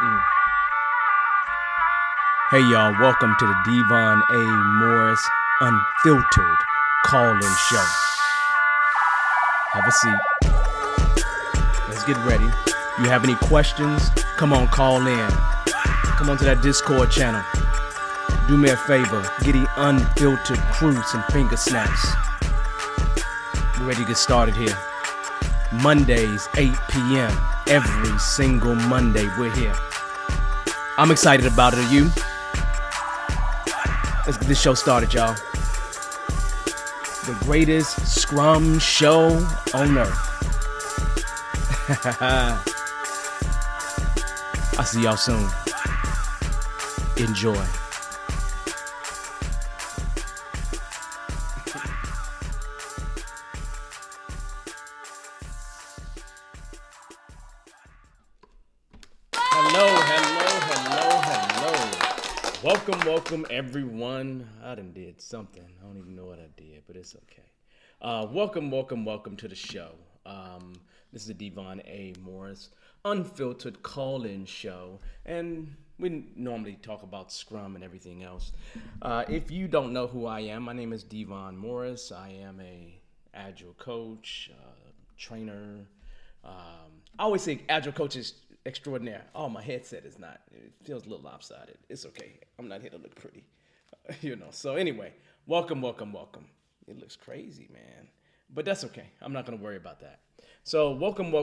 Mm. Hey y'all, welcome to the Devon A. Morris Unfiltered call-in show. Have a seat. Let's get ready. You have any questions? Come on, call in. Come on to that Discord channel. Do me a favor, get the unfiltered crew some finger snaps. We're ready to get started here. Mondays, 8 p.m. Every single Monday, we're here. I'm excited about it. Are you? Let's get this show started, y'all. The greatest Scrum show on earth. I'll see y'all soon. Enjoy. Welcome everyone. I done did something. I don't even know what I did, but it's okay. Welcome to the show. This is the Devon A. Morris Unfiltered call-in show, and we normally talk about Scrum and everything else. If you don't know who I am, my name is Devon Morris. I am a Agile coach, trainer. I always say Agile coach is extraordinaire. Oh, my headset is not. It feels a little lopsided. It's okay. I'm not here to look pretty. So anyway, welcome. It looks crazy, man. But that's okay. I'm not going to worry about that. So welcome.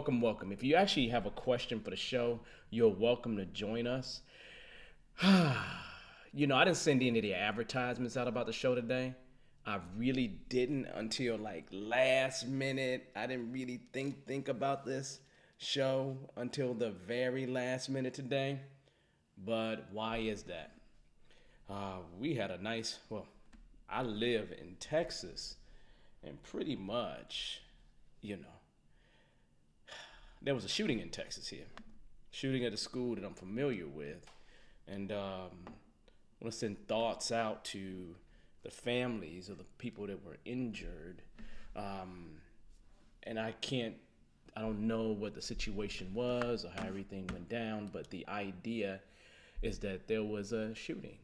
If you actually have a question for the show, you're welcome to join us. I didn't send any of the advertisements out about the show today. I really didn't until like last minute. I didn't really think about this show until the very last minute today. But why is that? We had a nice, I live in Texas, and pretty much, there was a shooting in Texas here. Shooting at a school that I'm familiar with. And I want to send thoughts out to the families of the people that were injured. And I don't know what the situation was or how everything went down, but the idea is that there was a shooting.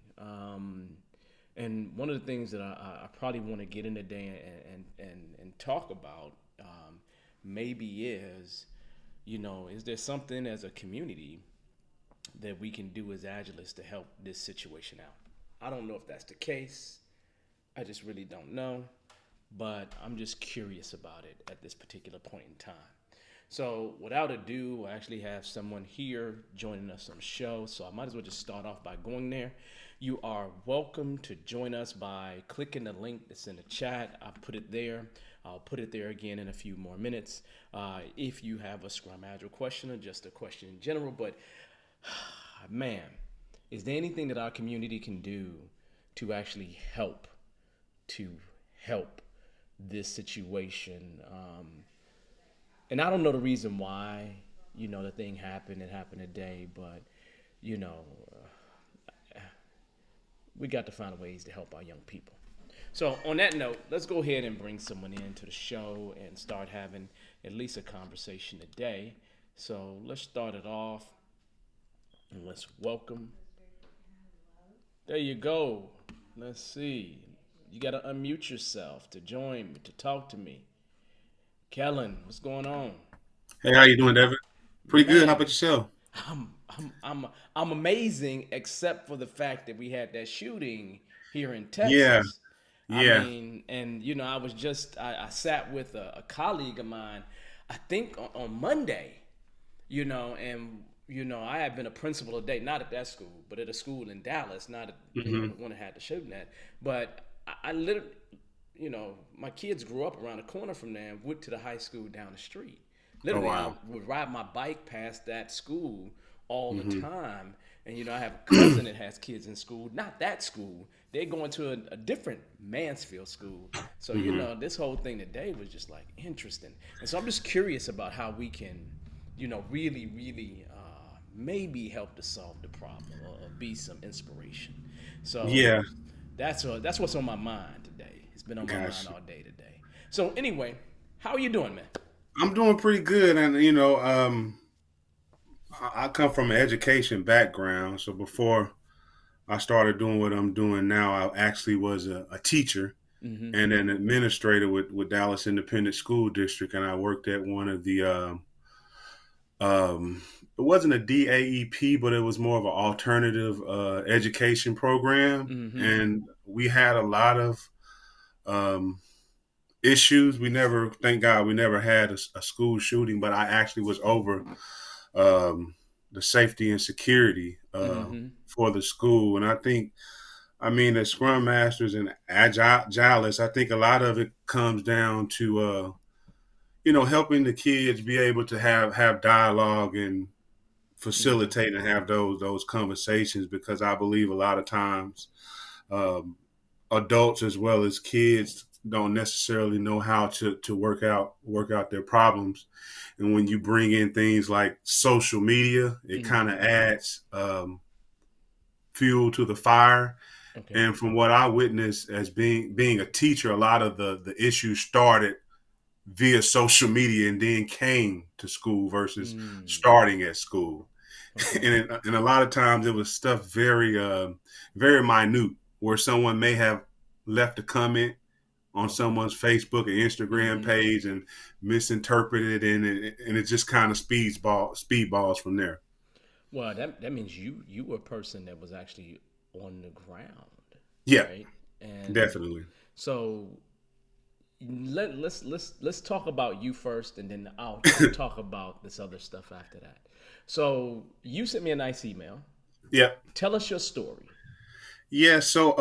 And one of the things that I probably want to get in today and talk about maybe is, is there something as a community that we can do as Agilists to help this situation out? I don't know if that's the case. I just really don't know. But I'm just curious about it at this particular point in time. So without ado, I actually have someone here joining us on the show. So I might as well just start off by going there. You are welcome to join us by clicking the link that's in the chat. I put it there. I'll put it there again in a few more minutes. If you have a Scrum Agile question or just a question in general. But man, is there anything that our community can do to actually help this situation? And I don't know the reason why, the thing happened. It happened today, but, we got to find ways to help our young people. So on that note, let's go ahead and bring someone into the show and start having at least a conversation today. So let's start it off and let's welcome. There you go. Let's see. You got to unmute yourself to join me, to talk to me. Kellen, what's going on? Hey, how you doing, Devin? Pretty good. How Man, about yourself? I'm amazing, except for the fact that we had that shooting here in Yeah, Texas. I yeah. mean, and I sat with a colleague of mine, I think on Monday, and I had been a principal a day, not at that school, but at a school in Dallas, not at, Hmm. the one that had the shooting at. But I literally, my kids grew up around the corner from there and went to the high school down the street. Oh, Literally, I wow. would ride my bike past that school all the Hmm. time. And, I have a cousin that has kids in school, not that school. They're going to a different Mansfield school. So, Hmm. this whole thing today was just like interesting. And so I'm just curious about how we can, really maybe help to solve the problem or be some inspiration. So Yeah. that's what's on my mind today. It's been on my mind Gosh, all day today. So anyway, how are you doing, man? I'm doing pretty good, and I come from an education background. So before I started doing what I'm doing now, I actually was a teacher Mm-hmm. and an administrator with Dallas Independent School District. And I worked at one of the, um, it wasn't a DAEP, but it was more of an alternative education program. Mm-hmm. And we had a lot of um, issues. We never, thank God, we never had a school shooting, but I actually was over the safety and security Mm-hmm. for the school. And I mean, as Scrum Masters and Agilists, I think a lot of it comes down to, helping the kids be able to have dialogue and Mm-hmm. facilitate and have those conversations, because I believe a lot of times um, adults as well as kids don't necessarily know how to work out their problems. And when you bring in things like social media, it kind Mm-hmm. of adds fuel to the fire. Okay. And from what I witnessed as being a teacher, a lot of the issues started via social media and then came to school versus Mm. starting at school. Okay. And a lot of times it was stuff very minute, where someone may have left a comment on Okay. someone's Facebook or Instagram Mm-hmm. page and misinterpreted, and it just kind of speedballs from there. Well, that means you were a person that was actually on the ground, Yeah, right? And definitely. so let's talk about you first, and then I'll talk about this other stuff after that. So you sent me a nice email. Yeah, Tell us your story. yeah. So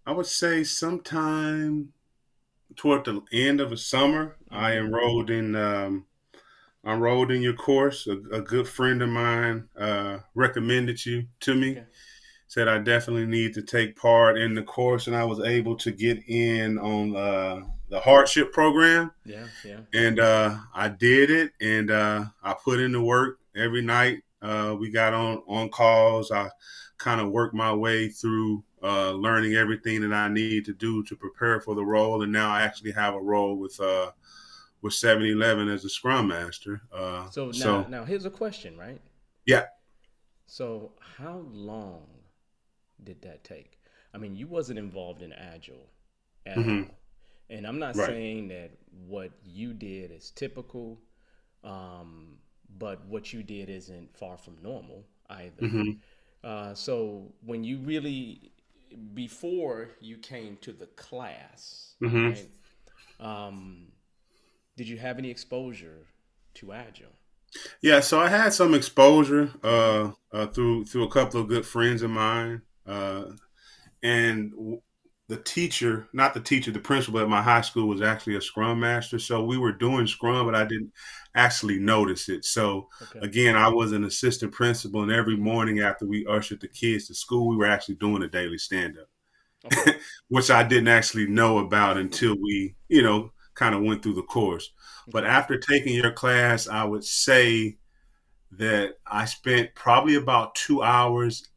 I would say sometime toward the end of the summer, I Mm-hmm. enrolled in your course. A good friend of mine recommended you to me. Okay. Said I definitely need to take part in the course, and I was able to get in on the hardship program, Yeah. Yeah. and I did it, and I put in the work every night. We got on calls. I kind of worked my way through learning everything that I need to do to prepare for the role, and now I actually have a role with 7-Eleven as a Scrum Master. So now So now here's a question, right? yeah. So how long did that take? I mean, you wasn't involved in Agile at Hmm. all. And I'm not Right. saying that what you did is typical, um, but what you did isn't far from normal either. Hmm. So when you really, before you came to the class, Hmm. right? Um, did you have any exposure to Agile? Yeah, so I had some exposure Mm-hmm. through a couple of good friends of mine, and the teacher, not the teacher, the principal at my high school was actually a Scrum Master. So we were doing Scrum, but I didn't actually notice it. So Okay. again, I was an assistant principal, and every Mm-hmm. morning after we ushered the kids to school, we were actually doing a daily stand Okay. up, which I didn't actually know about until we, kind of went through the course. But Okay. after taking your class, I would say that I spent probably about 2 hours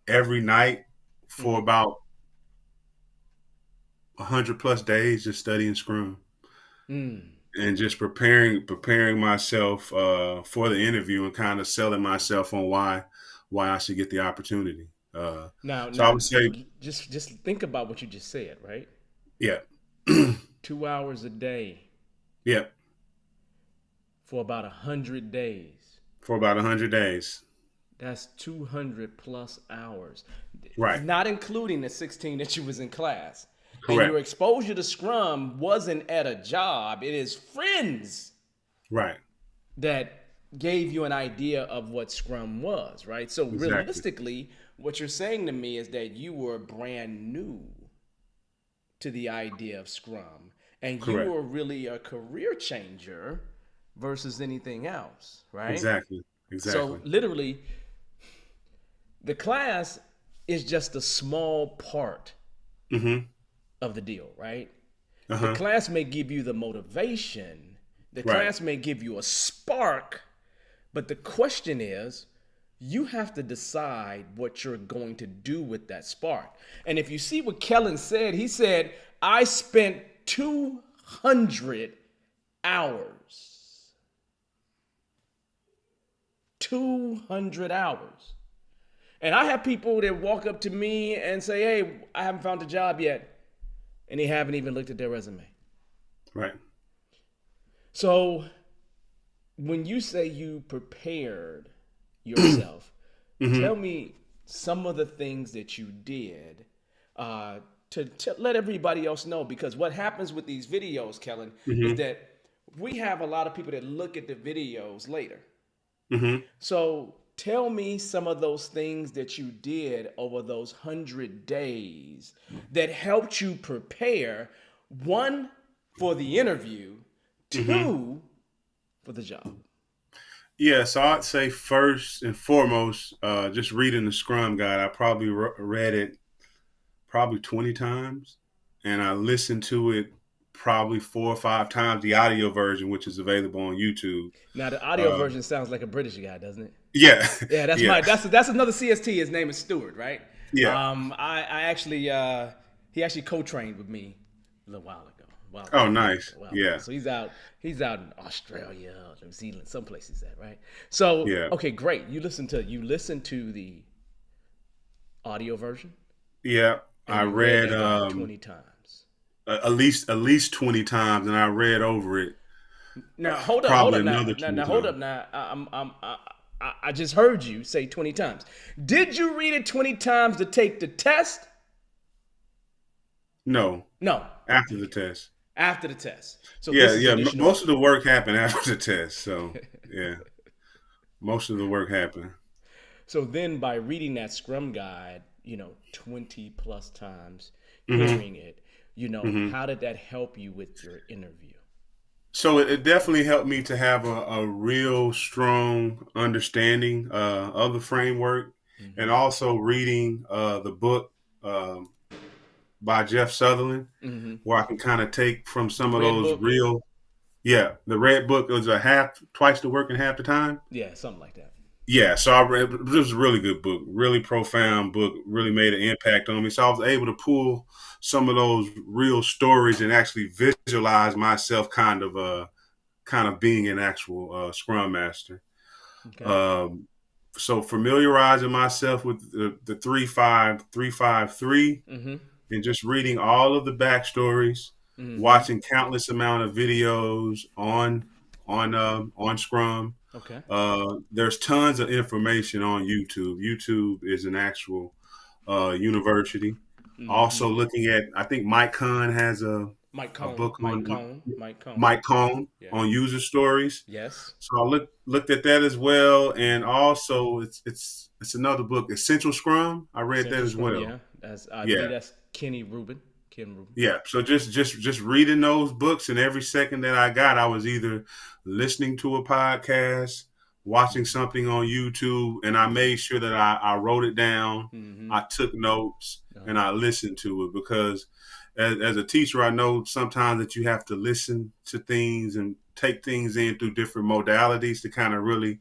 every night for Mm-hmm. about 100+ days just studying Scrum Mm. and just preparing myself for the interview and kind of selling myself on why I should get the opportunity. Now, So I now, would say, just think about what you just said, right? yeah, 2 hours a day yeah, for about 100 days. for about 100 days. That's 200 plus hours, Right, not including the 16 that you was in class. And your correct, exposure to Scrum wasn't at a job; it is friends right, that gave you an idea of what Scrum was, right? So exactly, realistically, what you're saying to me is that you were brand new to the idea of Scrum, and you correct, were really a career changer versus anything else, right? exactly, So exactly. literally, the class is just a small part Mm-hmm. of the deal, right? Uh The huh. class may give you the motivation, the Right. class may give you a spark, but the question is, you have to decide what you're going to do with that spark. And if you see what Kellen said, he said, I spent 200 hours. 200 hours. And I have people that walk up to me and say, "Hey, I haven't found a job yet," and they haven't even looked at their resume. Right. So when you say you prepared yourself, Mm-hmm. tell me some of the things that you did to let everybody else know. Because what happens with these videos, Kellen, is Mm-hmm. that we have a lot of people that look at the videos later. Mm-hmm. So tell me some of those things that you did over those 100 days that helped you prepare, one, for the interview, Mm-hmm. two, for the job. Yeah, so I'd say first and foremost, just reading the Scrum Guide. I probably read it probably 20 times, and I listened to it probably 4 or 5 times, the audio version, which is available on YouTube. Now the audio Uh, version sounds like a British guy, doesn't it? yeah, Yeah, that's yeah, my that's another CST. His name is Stewart, right? yeah. I actually he actually co-trained with me a little while ago. Oh, nice. A while ago. Yeah, So he's out in Australia, New Zealand, some places that, right? So yeah, okay, great. You listen to the audio version yeah. and I you read read that guide 20 times. at least 20 times, and I read over it Now hold probably up now, another now, 20 now hold up times. now. I just heard you say 20 times. Did you read it 20 times to take the test? No, No. after the Okay. test. After the test. So Yeah, this is yeah. additional Most of work. the work happened after the test. So yeah, most of the work happened. So then by reading that Scrum guide, 20 plus times, Hmm. hearing it, Hmm. how did that help you with your interview? So it definitely helped me to have a real strong understanding of the framework, and Mm-hmm. also reading the book um, by Jeff Sutherland, Mm-hmm. where I can kind of take from The some of red those book? real, yeah, the red book was a half, twice the work and half the time. Yeah, something like that. Yeah, so I read, this was a really good book, really profound book, really made an impact on me. So I was able to pull some of those real stories and actually visualize myself kind of being an actual Scrum Master. Okay. Um, so familiarizing myself with the 3-5-3-5-3, Mm-hmm. and just reading all of the backstories, Mm-hmm. watching countless amount of videos on Scrum. Okay. There's tons of information on YouTube. YouTube is an actual university. Mm-hmm. Also looking at, I think Mike Kahn has Mike a Cone. book Mike on Cone. Mike Cone. Mike Cohn Yeah. on user stories. Yes. So I looked at that as well, and Mm-hmm. also it's another book, Essential Scrum. I read that Essential as Scrum, well. yeah. That's I Yeah, believe that's Kenny Rubin. Ken Rubin. yeah. So just reading those books, and every second that I got, I was either listening to a podcast, watching Mm-hmm. something on YouTube, and I Mm-hmm. made sure that I wrote it down. Mm-hmm. I took notes and Uh-huh. I listened to it, because as a teacher, I know sometimes that you have to listen to things and take things in through different modalities to kind of really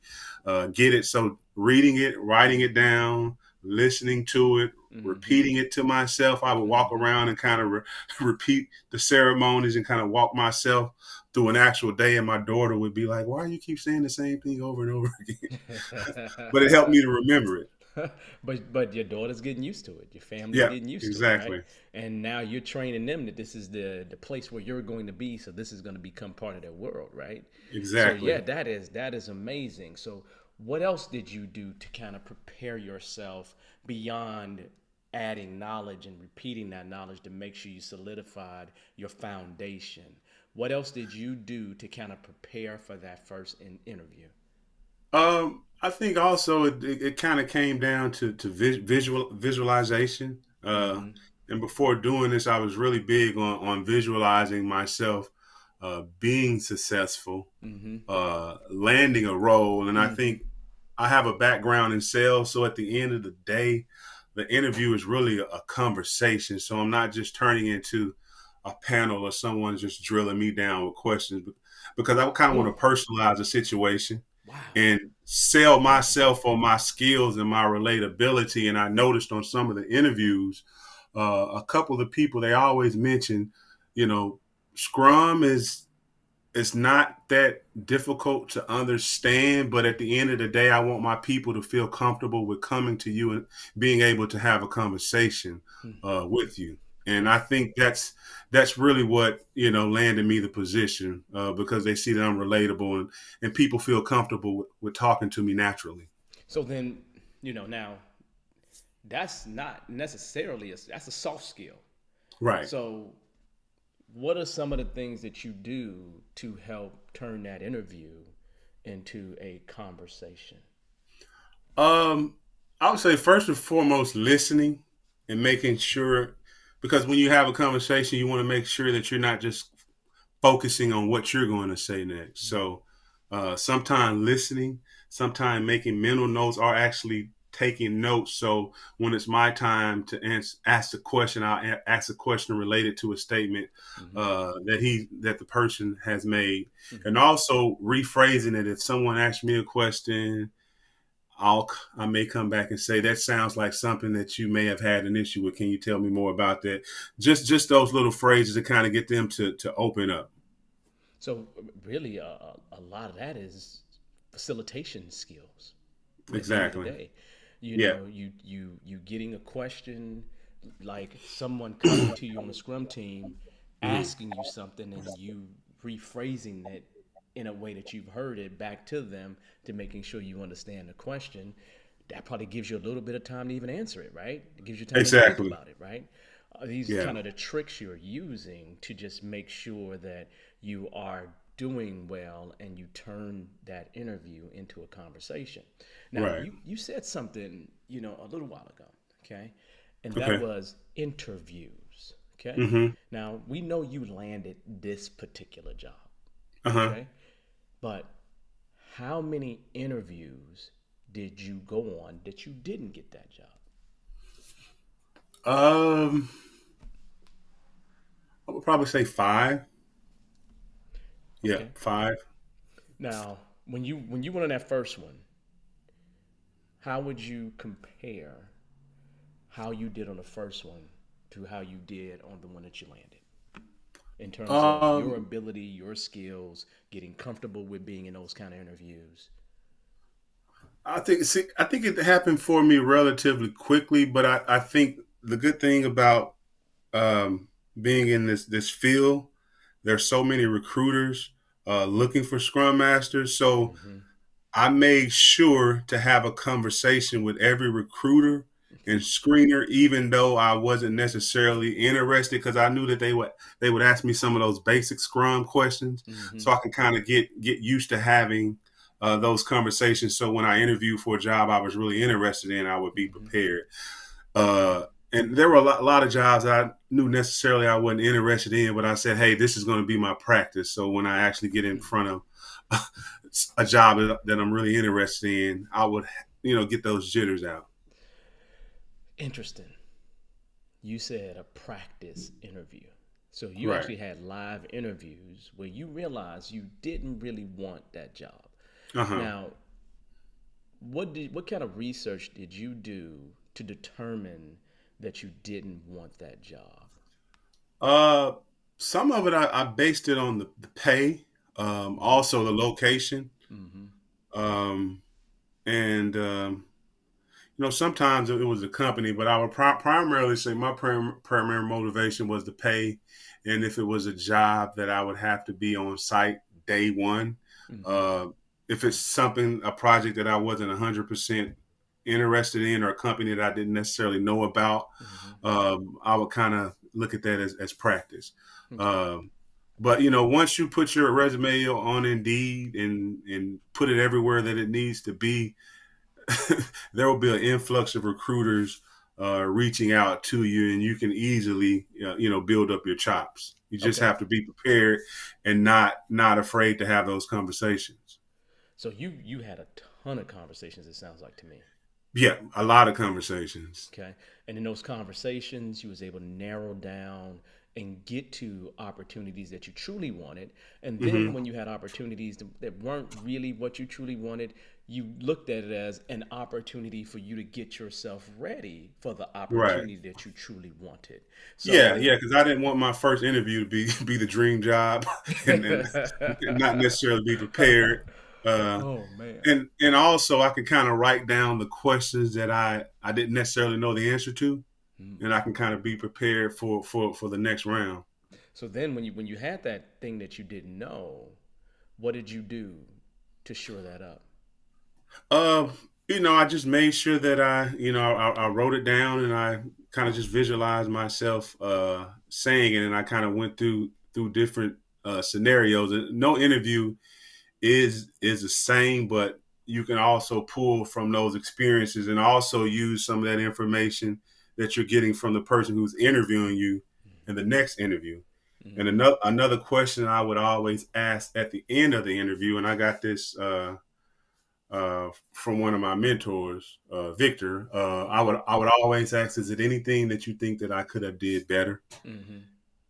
get it. So reading it, writing it down, listening to it, Mm-hmm. repeating it to myself. I would walk Mm-hmm. around and kind of repeat the ceremonies and kind of walk myself through an actual day. And my daughter would be like, "Why do you keep saying the same thing over and over again?" But it helped me to remember it. but your daughter's getting used to it. Your family's Yeah, getting used to it, right? exactly. And now you're training them that this is the place where you're going to be. So this is going to become part of their world, right? So yeah, Exactly. that is amazing. So what else did you do to kind of prepare yourself beyond adding knowledge and repeating that knowledge to make sure you solidified your foundation? What else did you do to kind of prepare for that first interview? I think also it kind of came down to visualization. Mm-hmm. And before doing this, I was really big on visualizing myself being successful, Mm-hmm. landing a role. And I Mm-hmm. think I have a background in sales, so at the end of the day, the interview is really a conversation. So I'm not just turning into a panel or someone just drilling me down with questions, because I kind of Ooh, want to personalize the situation wow. and sell myself on my skills and my relatability. And I noticed on some of the interviews, a couple of the people, they always mention, you know, Scrum is it's not that difficult to understand, but at the end of the day, I want my people to feel comfortable with coming to you and being able to have a conversation Hmm. with you. And I Okay. think that's really what landed me the position because they see that I'm relatable and people feel comfortable with talking to me naturally. So then, now that's not necessarily that's a soft skill. Right. So what are some of the things that you do to help turn that interview into a conversation? Um, I would say first and foremost, listening and making sure, because when you have a conversation, you want to make sure that you're not just focusing on what you're going to say next. So, sometimes listening, sometimes making mental notes, or actually taking notes. So when it's my time to ask the question, I'll ask a question related to a statement Mm-hmm. that the person has made, and Mm-hmm. also rephrasing it. If someone asks me a question, I may come back and say that sounds like something that you may have had an issue with. Can you tell me more about that? Just those little phrases to kind of get them to open up. So really, a lot of that is facilitation skills. At the end of the Exactly. day, Yeah. you getting a question, like someone coming to you on a scrum team, Hmm. asking you something, and you rephrasing it in a way that you've heard it back to them to making sure you understand the question. That probably gives you a little bit of time to even answer it, right? It gives you time to even think Exactly. about it, right? These Yeah. kind of the tricks you're using to just make sure that you are doing well and you turn that interview into a conversation. Now, Right. you said something, a little while ago, okay? And that Okay. was interviews, okay? Hmm. Now, we know you landed this particular job, Uh huh. okay? But how many interviews did you go on that you didn't get that job? Um, I would probably say five. Yeah, Okay. five. Now, when you went on that first one, how would you compare how you did on the first one to how you did on the one that you landed in terms of your Um, ability, your skills, getting comfortable with being in those kind of interviews? I think it happened for me relatively quickly, but I think the good thing about being in this field, there's so many recruiters looking for Scrum Masters. So Mm-hmm. I made sure to have a conversation with every recruiter and Okay. screener, even though I wasn't necessarily interested, because I knew that they would ask me some of those basic Scrum questions, Mm-hmm. so I can kind of get used to having those conversations. So when I interviewed for a job I was really interested in, I would be Mm-hmm. prepared. Okay. And there were a lot of jobs I knew necessarily I wasn't interested in, but I said, hey, this is going to be my practice. So when I actually get in front of a job that I'm really interested in, I would, get those jitters out. Interesting. You said a practice interview. So you Right. actually had live interviews where you realized you didn't really want that job. Uh huh. Now, what kind of research did you do to determine that you didn't want that job? Uh, some of it I based it on the pay, Mm-hmm. also the location, Mm-hmm. um, and sometimes it was the company, but I would primarily say my primary motivation was the pay, and if it was a job that I would have to be on site day one, Mm-hmm. uh, if it's a project that I wasn't 100% interested in, or a company that I didn't necessarily know about, Mm-hmm. I would kind of look at that as practice. Okay. Um, but once you put your resume on Indeed and put it everywhere that it needs to be, there will be an influx of recruiters reaching out to you, and you can easily, build up your chops. You just Okay. have to be prepared and not afraid to have those conversations. So you had a ton of conversations. It sounds like to me. Yeah, a lot of conversations. Okay. And in those conversations, you was able to narrow down and get to opportunities that you truly wanted. And then Hmm. when you had opportunities that weren't really what you truly wanted, you looked at it as an opportunity for you to get yourself ready for the Right. opportunity that you truly wanted. Yeah, So, yeah, because I didn't want my first interview to be be the dream job, and not necessarily be prepared. Uh, oh man. and also I can kind of write down the questions that I didn't necessarily know the answer to, Hmm. and I can kind of be prepared for the next round. So then when you had that thing that you didn't know, what did you do to shore that up? Uh, I just made sure that I wrote it down, and I kind of just visualized myself saying it, and I kind of went through different scenarios. And no interview is the same, but you can also pull from those experiences and also use some of that information that you're getting from the person who's interviewing you in the next interview. And Mm-hmm. another question I would always ask at the end of the interview, and I got this from one of my mentors, Victor. Mm-hmm. I would always ask, "Is it anything that you think that I could have did better?" Mm-hmm.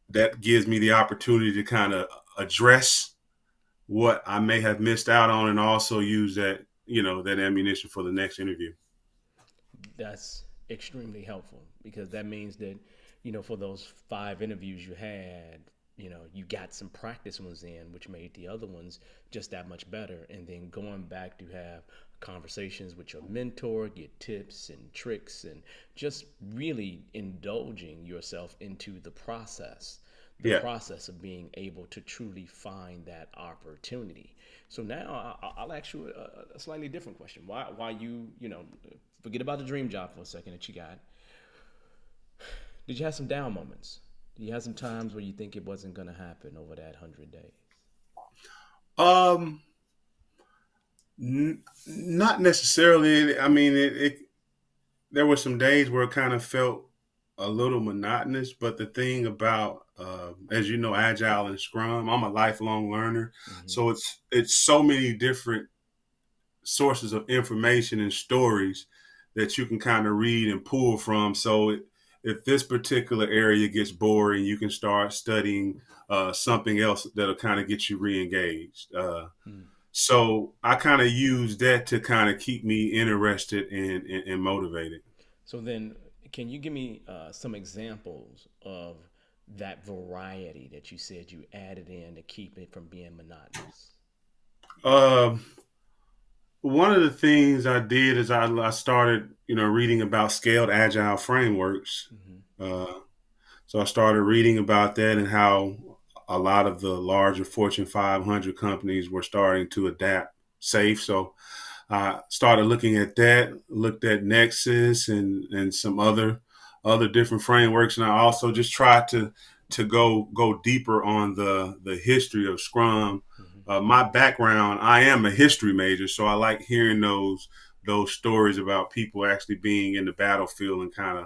That gives me the opportunity to kind of address what I may have missed out on, and also use that ammunition for the next interview. That's extremely helpful because that means that, for those 5 interviews you had, you got some practice ones in, which made the other ones just that much better. And then going back to have conversations with your mentor, get tips and tricks, and just really indulging yourself into the Yeah, process of being able to truly find that opportunity. So now I'll ask you a slightly different question. Why forget about the dream job for a second that you got. Did you have some down moments? Did you have some times where you think it wasn't going to happen over that 100 days? um, not necessarily. I mean, there were some days where it kind of felt a little monotonous, but the thing about as you know, Agile and Scrum, I'm a lifelong learner, Mm-hmm. so it's so many different sources of information and stories that you can kind of read and pull from. So if this particular area gets boring, you can start studying something else that'll kind of get you re-engaged. Hmm. So I kind of use that to kind of keep me interested and motivated. So then, can you give me some examples of that variety that you said you added in to keep it from being monotonous? Um, One of the things I did is I started, reading about scaled agile frameworks. Mm-hmm. Uh, So I started reading about that and how a lot of the larger Fortune 500 companies were starting to adapt safe. So I started looking at that, looked at Nexus and some other different frameworks, and I also just tried to go deeper on the history of Scrum. Mm-hmm. My background, I am a history major, so I like hearing those stories about people actually being in the battlefield and kind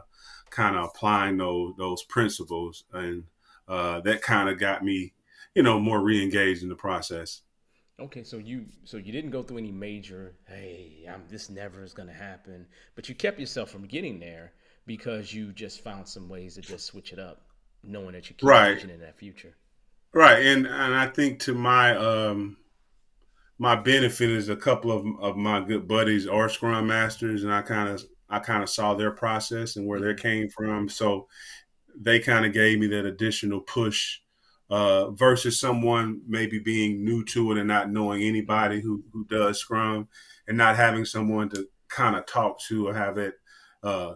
of applying those principles, and that kind of got me, more re-engaged in the process. Okay, so you didn't go through any major, hey, this never is going to happen, but you kept yourself from getting there because you just found some ways to just switch it up, knowing that you keep Right, envisioning that future. right, and I think to my benefit is a couple of my good buddies are Scrum Masters, and I kind of saw their process and where they Mm-hmm. came from. So they kind of gave me that additional push versus someone maybe being new to it and not knowing Mm-hmm. anybody who does Scrum, and not having someone to kind of talk to or have that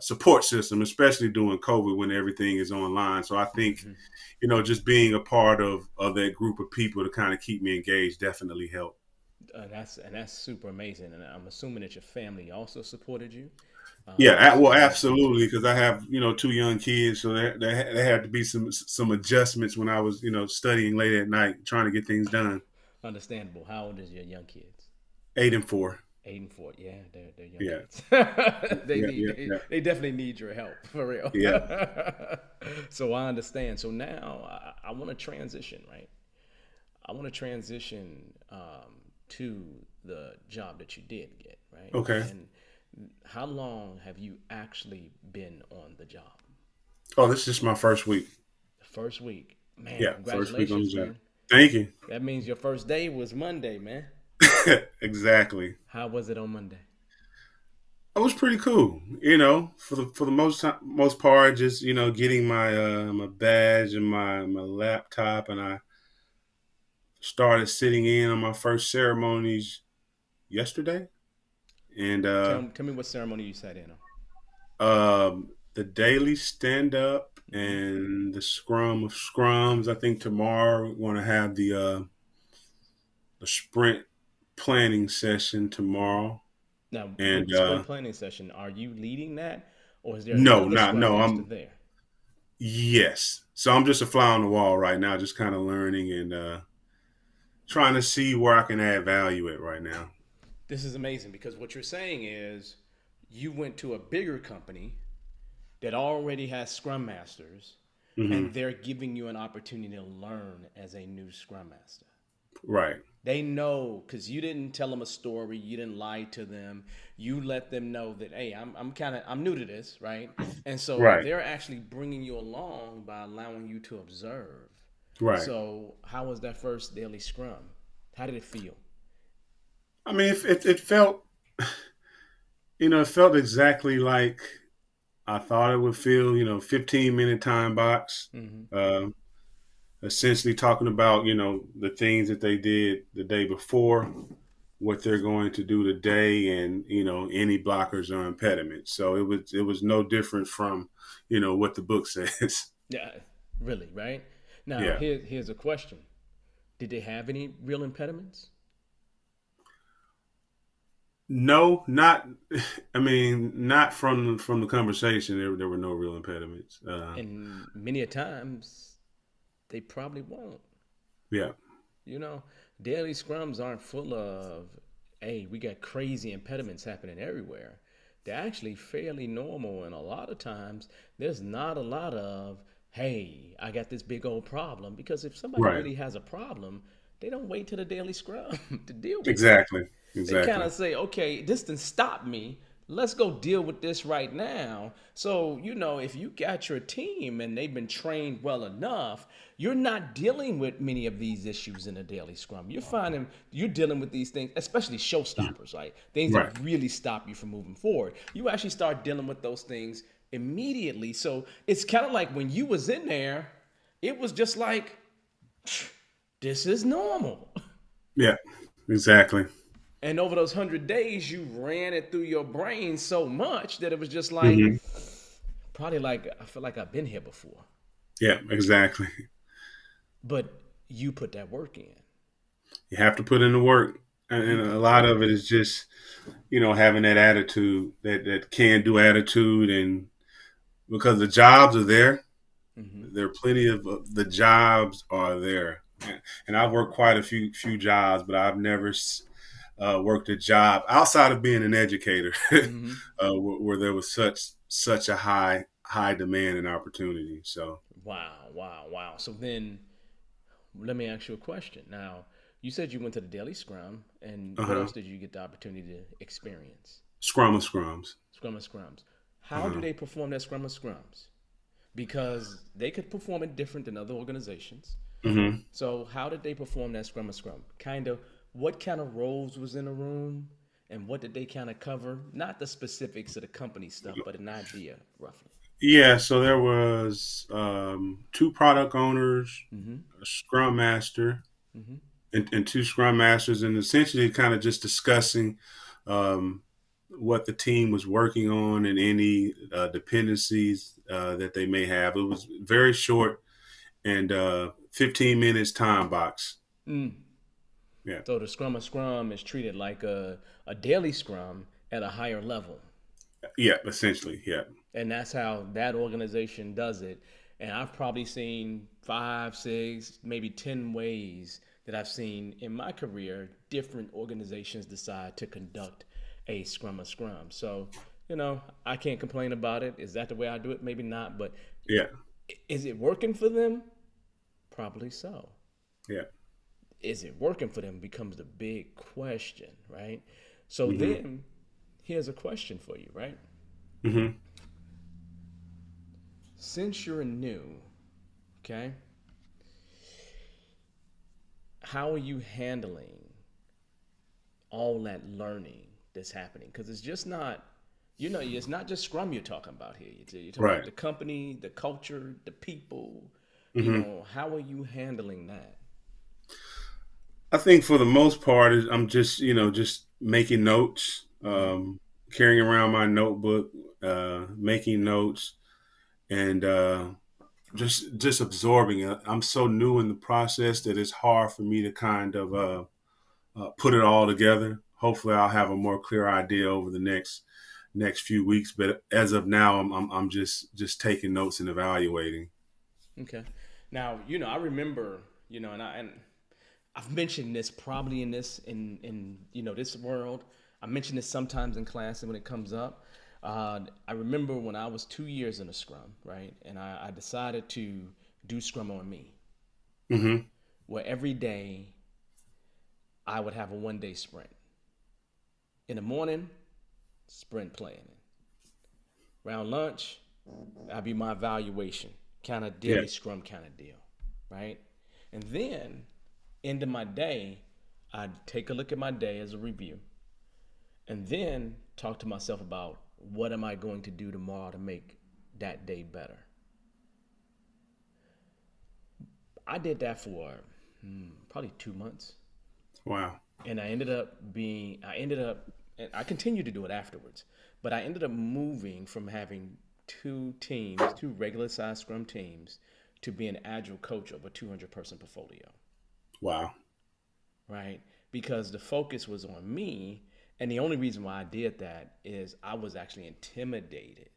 support system, especially during COVID when everything is online. So I think, Mm-hmm. just being a part of that group of people to kind of keep me engaged definitely helped. That's super amazing, and I'm assuming that your family also supported you Yeah, as well, far as absolutely, mentoring. because I have 2 young kids, so there had to be some adjustments when I was studying late at night trying to get things done. Understandable. How old is your young kids? 8 and 4. 8 and 4. Yeah, they're young Yeah, kids. they yeah, need yeah, they, yeah, they definitely need your help for real. yeah. So I understand. So now I want to transition, right? I want to transition to the job that you did get, right? Okay. And how long have you actually been on the job? Oh, this is just my first week. First week. Man, Yeah, first week on the congratulations, job. man. Thank you. That means your first day was Monday, man. Exactly. How was it on Monday? It was pretty cool, for the most part, just getting my badge and my laptop, and I started sitting in on my first ceremonies yesterday, and Tell me what ceremony you sat in on. the daily stand up Hmm. and the scrum of scrums. I think tomorrow we're going to have the sprint planning session tomorrow, Now, with and the sprint planning session, are you leading that, or is there no, another not Scrum no. Master there? Yes. So I'm just a fly on the wall right now, just kind of learning and trying to see where I can add value at right now. This is amazing because what you're saying is you went to a bigger company that already has Scrum Masters, and Hmm. they're giving you an opportunity to learn as a new Scrum Master. Right. They know because you didn't tell them a story, you didn't lie to them. You let them know that hey, I'm new to this, right? And so Right. they're actually bringing you along by allowing you to observe. Right. So how was that first daily scrum? How did it feel? I mean, it felt, it felt exactly like I thought it would feel. 15-minute time box. Hmm. Uh, Essentially talking about the things that they did the day before, what they're going to do today, and any blockers or impediments. So it was no different from what the book says. Yeah, really, right? Now Yeah. here's a question: did they have any real impediments? No, not. I mean, not from the conversation. There were no real impediments. And many a times they probably won't. Yeah. You know, daily scrums aren't full of, hey, we got crazy impediments happening everywhere. They're actually fairly normal, and a lot of times there's not a lot of, hey, I got this big old problem. Because if somebody Right. really has a problem, they don't wait till the daily scrum to deal with it. Exactly. They kind Exactly. of say, okay, this didn't stop me. Let's go deal with this right now. So, if you got your team and they've been trained well enough, you're not dealing with many of these issues in a daily scrum. You're finding you're dealing with these things, especially showstoppers, right? Things that Right. really stop you from moving forward. You actually start dealing with those things immediately. So it's kind of like when you was in there, it was just like, this is normal. Yeah. Exactly. And over those 100 days, you ran it through your brain so much that it was just like, Hmm. probably like, I feel like I've been here before. Yeah. Exactly. But you put that work in. You have to put in the work, You and a put lot that of work it is just having that attitude, that can do attitude, and because the jobs are there. in. Hmm. There are plenty of the jobs are there, and I've worked quite a few jobs, but I've never worked a job outside of being an educator Hmm. where there was such a high demand and opportunity. So, Wow, wow, wow. So then let me ask you a question. Now, you said you went to the Daily Scrum, and what uh-huh. else did you get the opportunity to experience? Scrum of scrums. Scrum and Scrums. How do Uh-huh. they perform their Scrum and Scrums? Because they could perform it different than other organizations. Hmm. So how did they perform that scrum of scrum? Kind of what kind of roles was in the room and what did they kind of cover? Not the specifics of the company stuff, but an idea roughly. Yeah, so there was two product owners, Mm-hmm. a scrum master, Mm-hmm. and two scrum masters, and essentially kind of just discussing um, what the team was working on and any dependencies that they may have. It was very short and 15 minutes time box. Mm. Yeah. So the scrum of scrum is treated like a daily scrum at a higher level. Yeah, essentially. Yeah. And that's how that organization does it. And I've probably seen five, six, maybe 10 ways that I've seen in my career different organizations decide to conduct a scrum of scrum. So, I can't complain about it. Is that the way I do it? Maybe not, but Yeah. is it working for them? Probably so. Yeah. Is it working for them becomes the big question, right? So Hmm. then here's a question for you, right? Hmm. Since you're new, Okay. How are you handling all that learning that's happening? Because it's just not, it's not just Scrum you're talking about here. You're talking about Right. the company, the culture, the people. Hmm. How are you handling that? I think for the most part, I'm just just making notes, Mm-hmm. carrying around my notebook, making notes, and just absorbing it. I'm so new in the process that it's hard for me to kind of put it all together. Hopefully, I'll have a more clear idea over the next few weeks. But as of now, I'm just taking notes and evaluating. Okay. Now, I remember, and I've mentioned this probably in this world. I mention this sometimes in class and when it comes up. I remember when I was 2 years in a Scrum, right, and I decided to do Scrum on me, Hmm. where every day I would have a 1 day sprint. In the morning, sprint planning. Around lunch, that'd be my evaluation, kind of Yeah. daily Scrum kind of deal, right? And then end of my day, I'd take a look at my day as a review, and then talk to myself about what am I going to do tomorrow to make that day better. I did that for probably 2 months, Wow. and and I continued to do it afterwards, but I ended up moving from having two teams, two regular size Scrum teams, to be an agile coach of a 200-person portfolio, Wow. right? Because the focus was on me. And the only reason why I did that is I was actually intimidated,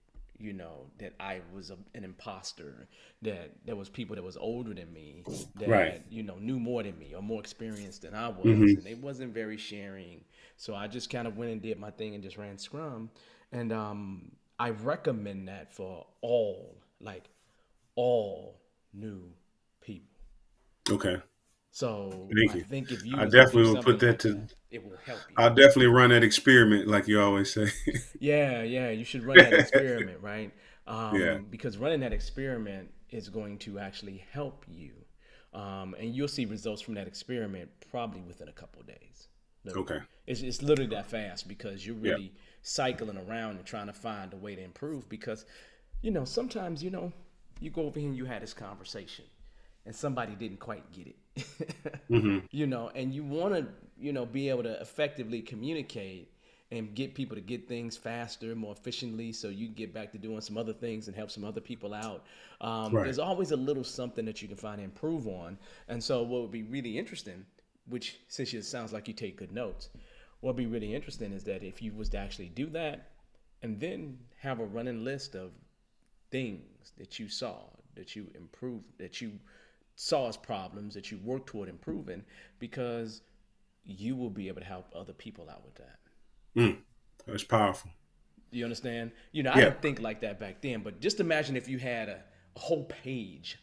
that I was an imposter, that there was people that was older than me, Right. that, knew more than me or more experienced than I was. Hmm. And they wasn't very sharing. So I just kind of went and did my thing and just ran Scrum. And I recommend that for all new people. Okay. So Thank I you. think if you I was to do definitely will put something that like to. that, it will help you. I'll definitely run that experiment, like you always say. Yeah, yeah, you should run that experiment, right? Yeah. Because running that experiment is going to actually help you, and you'll see results from that experiment probably within a couple of days. Literally, Okay. it's literally that fast because you're Yeah. really cycling around and trying to find a way to improve. Because, sometimes you go over here and you had this conversation, and somebody didn't quite get it, Hmm. and you want to, be able to effectively communicate and get people to get things faster, more efficiently, so you can get back to doing some other things and help some other people out. Right. There's always a little something that you can find to improve on. And so, what would be really interesting, which since it sounds like you take good notes, what would be really interesting is that if you was to actually do that, and then have a running list of things that you saw, that you improved, that you saw as problems, that you worked toward improving, because you will be able to help other people out with that. Mm. That's powerful. Do you understand? I Yeah. didn't think like that back then, but just imagine if you had a whole page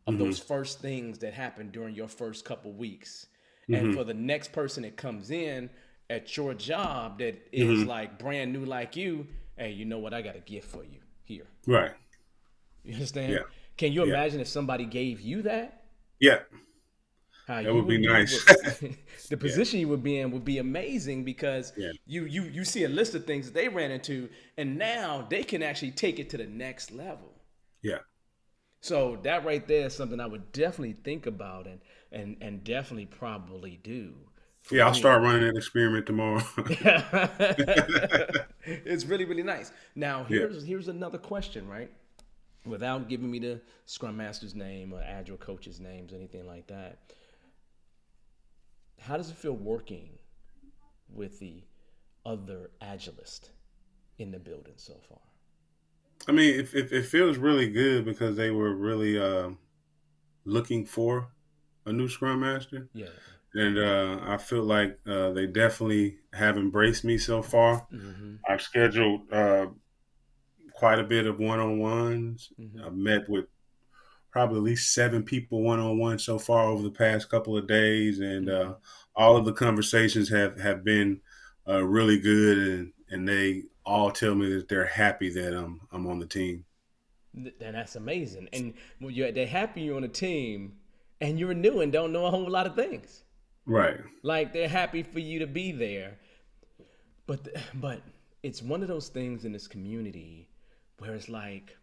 of Hmm. those first things that happened during your first couple weeks. And Hmm. for the next person that comes in at your job that is Hmm. like brand new like you, hey, you know what? I got a gift for you here. Right. You understand? Yeah. Can you Yeah. imagine if somebody gave you that? Yeah. How That you would be would be nice. with the Yeah. position you would be in would be amazing because Yeah. you see a list of things that they ran into and now they can actually take it to the next level. Yeah. So that right there is something I would definitely think about and definitely probably do for Yeah. I'll start real. running that experiment tomorrow. It's really really nice. Now Yeah. here's another question, right? Without giving me the Scrum Master's name or Agile coach's names, anything like that. How does it feel working with the other Agilist in the building so far? I mean, it feels really good because they were really looking for a new Scrum Master. Yeah. And I feel like they definitely have embraced me so far. Mm-hmm. I've scheduled quite a bit of one-on-ones. Mm-hmm. I've met with probably at least 7 people one-on-one so far over the past couple of days, and Mm-hmm. all of the conversations have been really good, and they all tell me that they're happy that I'm on the team. then that's amazing. And when they're happy you're on a team, and you're new and don't know a whole lot of things. Right. Like they're happy for you to be there, but it's one of those things in this community where it's like,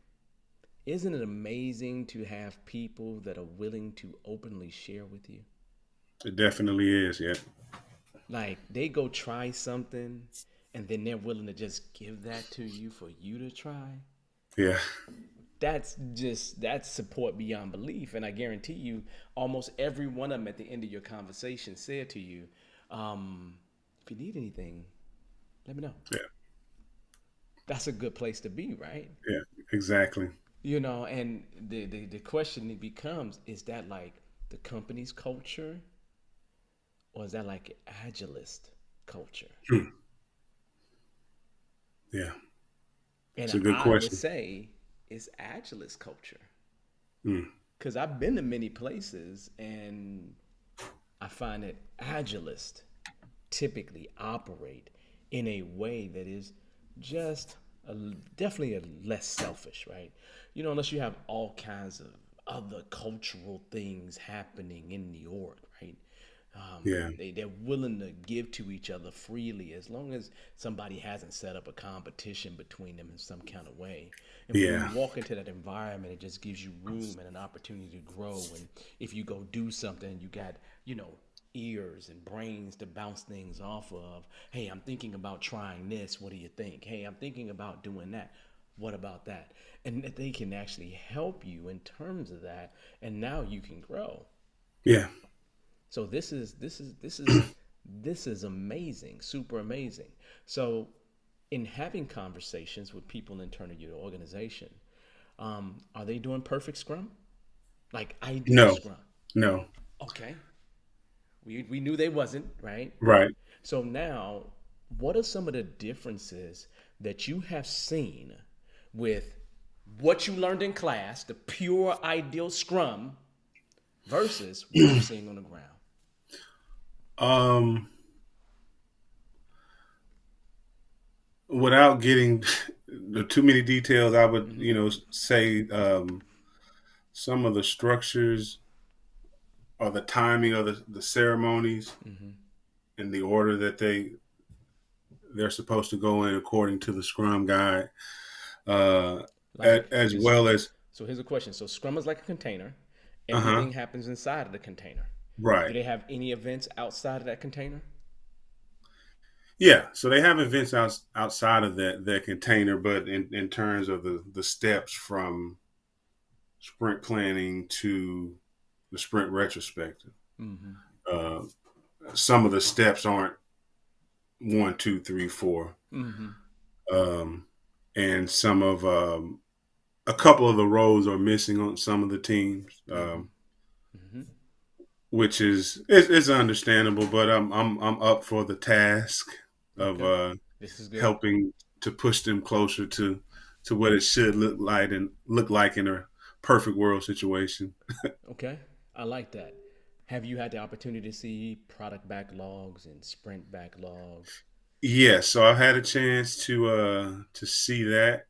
isn't it amazing to have people that are willing to openly share with you? It definitely is. Yeah. Like they go try something and then they're willing to just give that to you for you to try. Yeah. That's support beyond belief. And I guarantee you, almost every one of them at the end of your conversation said to you, if you need anything, let me know. Yeah. That's a good place to be, right? Yeah. Exactly. And the question it becomes, is that like the company's culture, or is that like agilist culture? Hmm. Yeah. It's And a good I would question. say it's agilist culture. Hmm. Because I've been to many places and I find that agilists typically operate in a way that is just a, definitely a less selfish, right? Unless you have all kinds of other cultural things happening in the org, right? Yeah. They're willing to give to each other freely as long as somebody hasn't set up a competition between them in some kind of way. And when you Yeah. walk into that environment, it just gives you room and an opportunity to grow. And if you go do something, you got, ears and brains to bounce things off of. Hey, I'm thinking about trying this. What do you think? Hey, I'm thinking about doing that. What about that? And they can actually help you in terms of that. And now you can grow. Yeah. So this is amazing, super amazing. So in having conversations with people internal to your organization, are they doing perfect Scrum? Like ideal No. Scrum? No. Okay, we knew they wasn't, right? Right. So now, what are some of the differences that you have seen with what you learned in class, the pure ideal Scrum, versus what you're seeing on the ground? um. Without getting too many details, I would, Mm-hmm. say some of the structures or the timing of the ceremonies Mm-hmm. and the order that they're supposed to go in according to the Scrum guide, uh, Like as is well as so here's a question. So Scrum is like a container. uh-huh, Everything happens inside of the container. Do right. they have any events outside of that container? Yeah, so they have events outside of that container, but in terms of the steps from sprint planning to the sprint retrospective, Mm-hmm. uh, some of the steps aren't one, two, three, four, Mm-hmm. um, and some of a couple of the roles are missing on some of the teams, Mm-hmm. Mm-hmm. which is understandable. But I'm up for the task of Okay. This is good. helping to push them closer to what it should look like in a perfect world situation. Okay. I like that. Have you had the opportunity to see product backlogs and sprint backlogs? Yes, so I've had a chance to see that,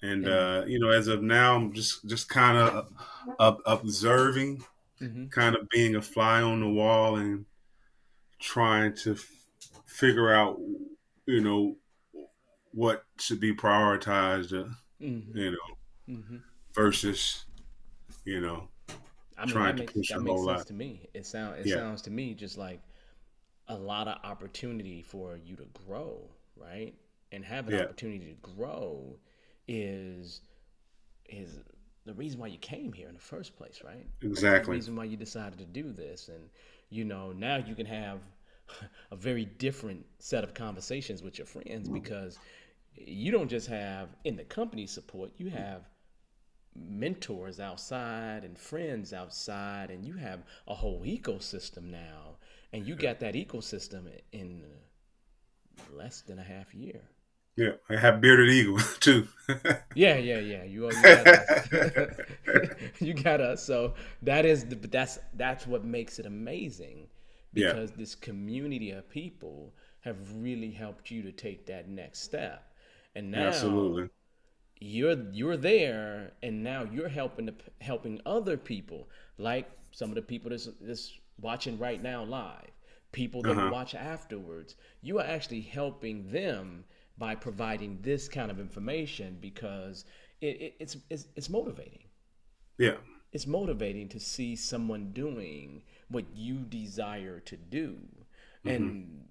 and And as of now, I'm just kind of observing, mm-hmm. kind of being a fly on the wall, and trying to figure out, you know, what should be prioritized, Mm-hmm. you know, Mm-hmm. versus you know I mean trying to push that a makes whole sense lot. to me. It Yeah, sounds to me just like a lot of opportunity for you to grow, right? And have an yeah, opportunity to grow is is the reason why you came here in the first place, right? The exactly. reason why you decided to do this, and now you can have a very different set of conversations with your friends because you don't just have in the company support, you have mentors outside and friends outside, and you have a whole ecosystem now, and you got that ecosystem in less than a half year. Yeah, I have bearded eagle too. Yeah. You got us. You got us. So that's what makes it amazing, Yeah, because this community of people have really helped you to take that next step, and now absolutely. you're there, and now you're helping other people, like some of the people that's watching right now live, people that Uh-huh. watch afterwards. You are actually helping them by providing this kind of information because it's motivating. Yeah. It's motivating to see someone doing what you desire to do. Hmm. And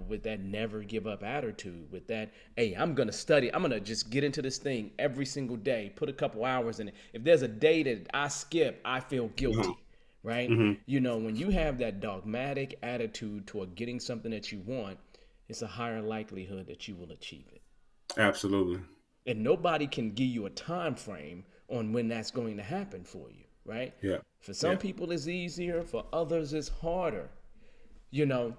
with that never give up attitude, with that, hey, I'm gonna study, I'm gonna just get into this thing every single day, put a couple hours in it. If there's a day that I skip, I feel Uh-huh. guilty, right? Hmm. When you have that dogmatic attitude toward getting something that you want, it's a higher likelihood that you will achieve it. Absolutely. And nobody can give you a time frame on when that's going to happen for you, right? Yeah. For some Yeah. people it's easier, for others it's harder. you know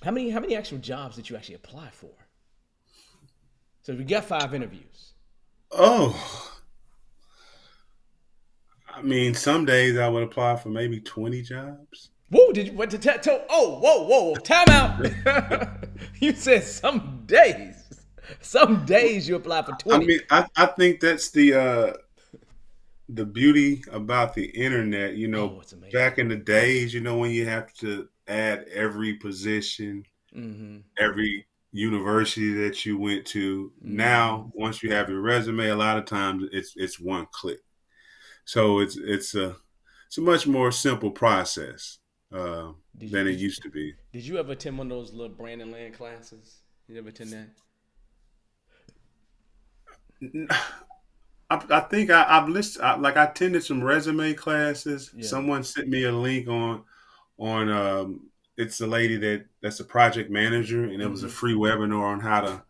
how many actual jobs did you actually apply for? So we got 5 interviews. Oh, I mean, some days I would apply for maybe 20 jobs. Whoa, did you what to tell? Oh, whoa, time out. You said some days you apply for I 20. mean, I think that's the beauty about the internet. Oh, it's amazing. Back in the days, when you have to add every position, Mm-hmm. every university that you went to. Mm-hmm. Now, once you have your resume, a lot of times it's one click. So it's a much more simple process did you than it did you, used to be. did you ever attend one of those little Brandon Land classes? You ever attend that? I think I've listened. Like I attended some resume classes. Yeah. Someone sent me a link on it's a lady that's a project manager, and it was a Mm-hmm. free webinar on how to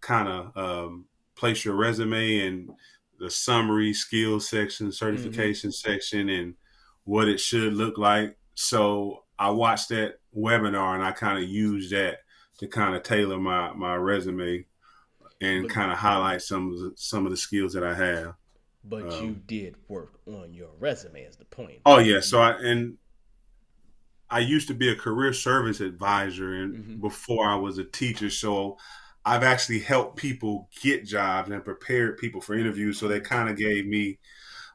kind of place your resume and the summary, skills section, Mm-hmm. certification section, and what it should look like. So I watched that webinar, and I kind of used that to kind of tailor my resume and But kind of highlight some of the skills that I have. but you Um, did work on your resume is the point, oh right? yeah, I used to be a career service advisor and Mm-hmm. before I was a teacher. So I've actually helped people get jobs and prepared people for interviews. So they kind of gave me,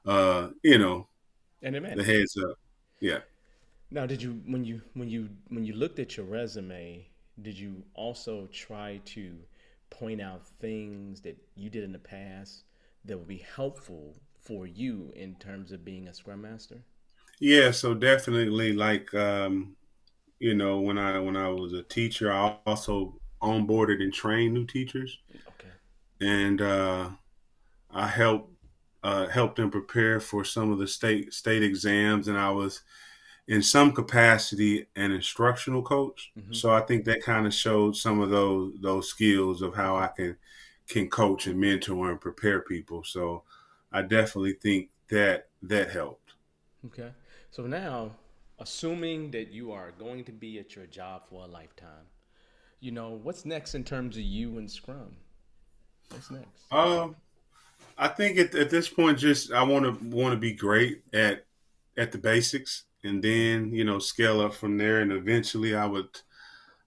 uh, you know, An the advantage. heads up. Yeah. Now, did you when you looked at your resume, did you also try to point out things that you did in the past that would be helpful for you in terms of being a Scrum Master? Yeah. So definitely like, when I was a teacher, I also onboarded and trained new teachers Okay. and, I helped them prepare for some of the state exams, and I was in some capacity an instructional coach. Mm-hmm. So I think that kind of showed some of those skills of how Okay. I can coach and mentor and prepare people. So I definitely think that helped. Okay. So now, assuming that you are going to be at your job for a lifetime, what's next in terms of you and Scrum? What's next? Um, I think at this point, just I want to be great at the basics, and Okay. then scale up from there. And eventually, I would